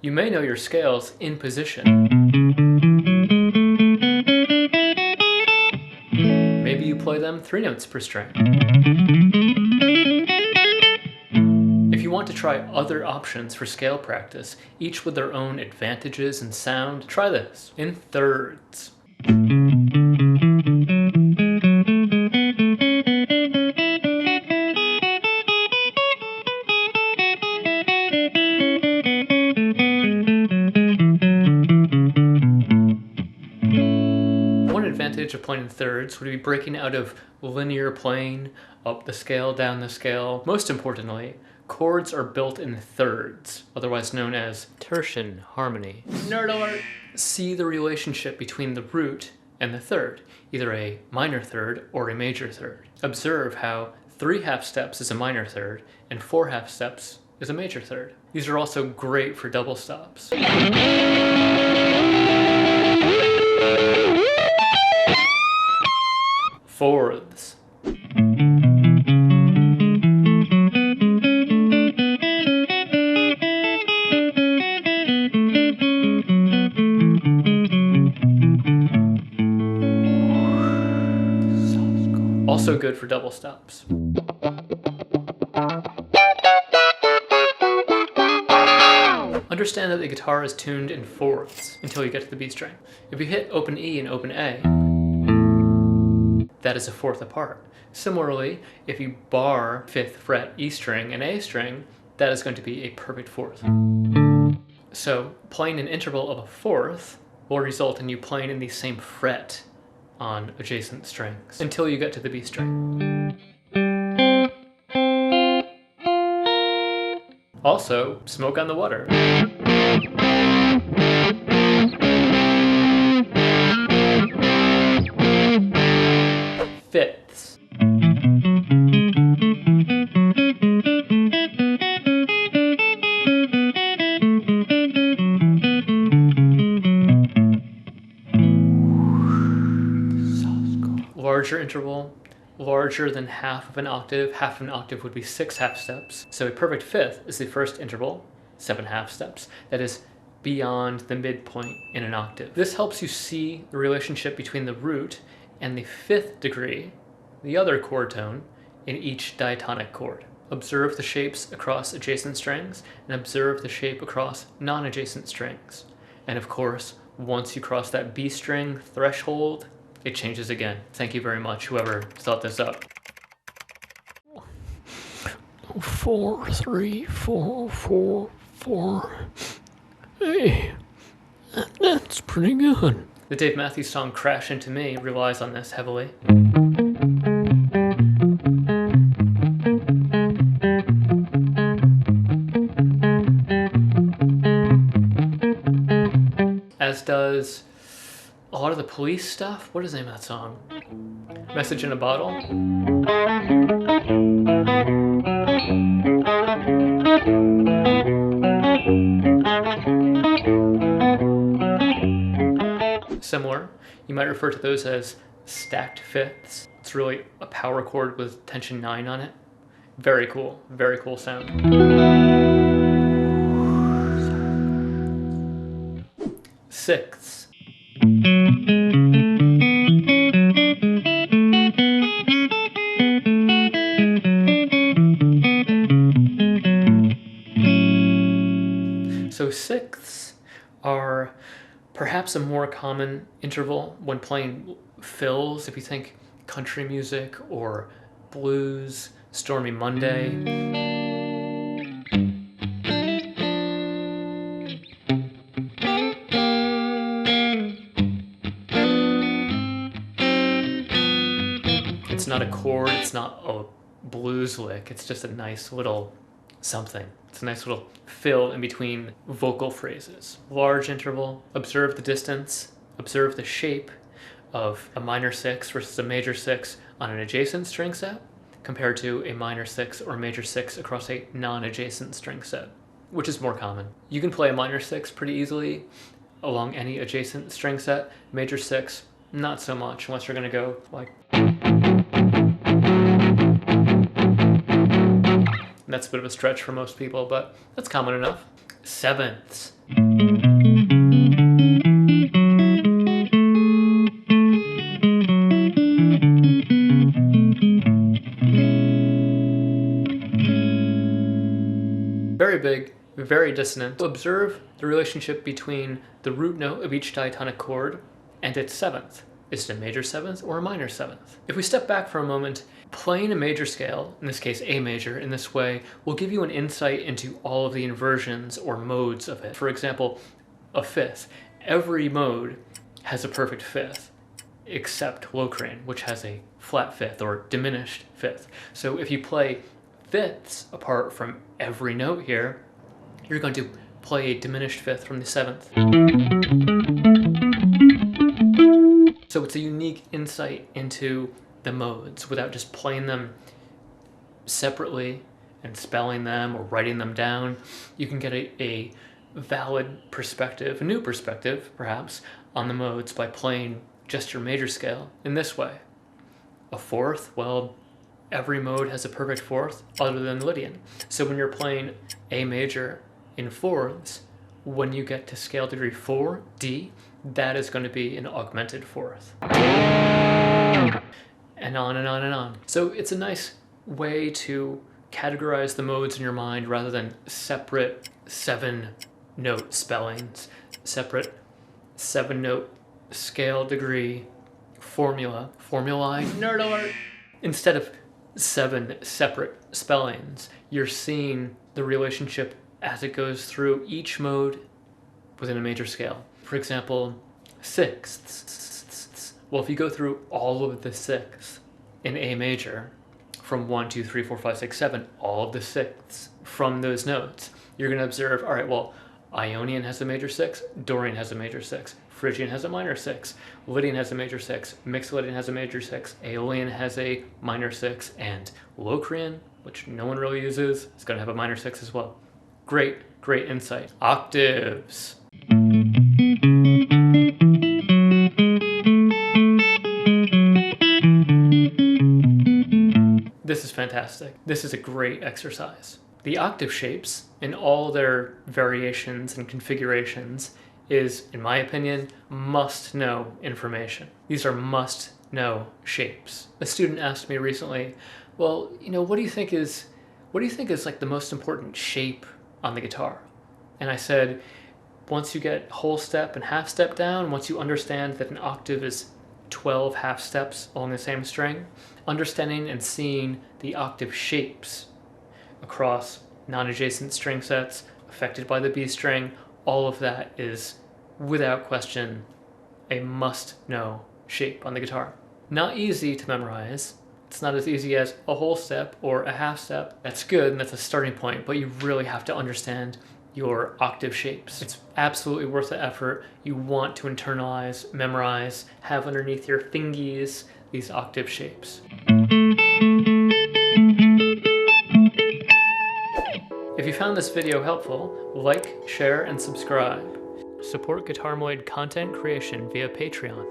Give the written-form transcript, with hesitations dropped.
You may know your scales in position. Maybe you play them 3 notes per string. If you want to try other options for scale practice, each with their own advantages and sound, try this in thirds. One advantage of playing in thirds would be breaking out of linear playing, up the scale, down the scale. Most importantly, chords are built in thirds, otherwise known as tertian harmony. Nerd alert! See the relationship between the root and the third, either a minor third or a major third. Observe how 3 half steps is a minor third and 4 half steps is a major third. These are also great for double stops. Fourths. Also good for double stops. Understand that the guitar is tuned in fourths until you get to the B string. If you hit open E and open A, that is a fourth apart. Similarly, if you bar 5th fret E string and A string, that is going to be a perfect fourth. So playing an interval of a fourth will result in you playing in the same fret on adjacent strings until you get to the B string. Also, Smoke on the Water. Fifths. Larger interval, larger than half of an octave. Half of an octave would be 6 half steps. So a perfect fifth is the first interval, 7 half steps. That is beyond the midpoint in an octave. This helps you see the relationship between the root and the 5th degree, the other chord tone, in each diatonic chord. Observe the shapes across adjacent strings and observe the shape across non-adjacent strings. And of course, once you cross that B string threshold, it changes again. Thank you very much, whoever thought this up. 4, 3, 4, 4, 4. Hey, that's pretty good. The Dave Matthews song Crash Into Me relies on this heavily. As does a lot of the Police stuff. What is the name of that song? Message in a Bottle? Similar. You might refer to those as stacked fifths. It's really a power chord with tension 9 on it. Very cool sound. Sixths. So sixths are perhaps a more common interval when playing fills. If you think country music or blues, Stormy Monday. It's not a chord, it's not a blues lick, it's just a nice little something. It's a nice little fill in between vocal phrases. Large interval, observe the distance, observe the shape of a minor 6 versus a major 6 on an adjacent string set compared to a minor 6 or major 6 across a non-adjacent string set, which is more common. You can play a minor 6 pretty easily along any adjacent string set. Major 6, not so much, unless you're gonna go like... That's a bit of a stretch for most people, but that's common enough. Sevenths. Very big, very dissonant. Observe the relationship between the root note of each diatonic chord and its seventh. Is it a major seventh or a minor seventh? If we step back for a moment, playing a major scale, in this case A major, in this way will give you an insight into all of the inversions or modes of it. For example, a fifth. Every mode has a perfect fifth, except Locrian, which has a flat fifth or diminished fifth. So if you play fifths apart from every note here, you're going to play a diminished fifth from the seventh. So it's a unique insight into the modes without just playing them separately and spelling them or writing them down. You can get a valid perspective, a new perspective perhaps, on the modes by playing just your major scale in this way. A fourth, well, every mode has a perfect fourth other than Lydian. So when you're playing A major in fourths, when you get to scale degree 4, D, that is going to be an augmented fourth. And on and on and on. So it's a nice way to categorize the modes in your mind rather than separate 7-note spellings, separate 7-note scale degree formulae, nerd alert. Instead of 7 separate spellings, you're seeing the relationship as it goes through each mode within a major scale. For example, sixths. Well, if you go through all of the sixths in A major, from 1, 2, 3, 4, 5, 6, 7, all of the sixths from those notes, you're going to observe, all right, well, Ionian has a major 6, Dorian has a major 6, Phrygian has a minor 6, Lydian has a major 6, Mixed Lydian has a major 6, Aeolian has a minor 6, and Locrian, which no one really uses, is going to have a minor 6 as well. Great, great insight. Octaves. This is fantastic. This is a great exercise. The octave shapes, in all their variations and configurations, is, in my opinion, must-know information. These are must-know shapes. A student asked me recently, well, what do you think is like the most important shape on the guitar? And I said, once you get whole step and half step down, once you understand that an octave is 12 half steps along the same string, understanding and seeing the octave shapes across non-adjacent string sets affected by the B string, all of that is, without question, a must-know shape on the guitar. Not easy to memorize. It's not as easy as a whole step or a half step. That's good and that's a starting point, but you really have to understand your octave shapes. It's absolutely worth the effort. You want to internalize, memorize, have underneath your fingies these octave shapes. If you found this video helpful, like, share, and subscribe. Support Guitarmalade content creation via Patreon.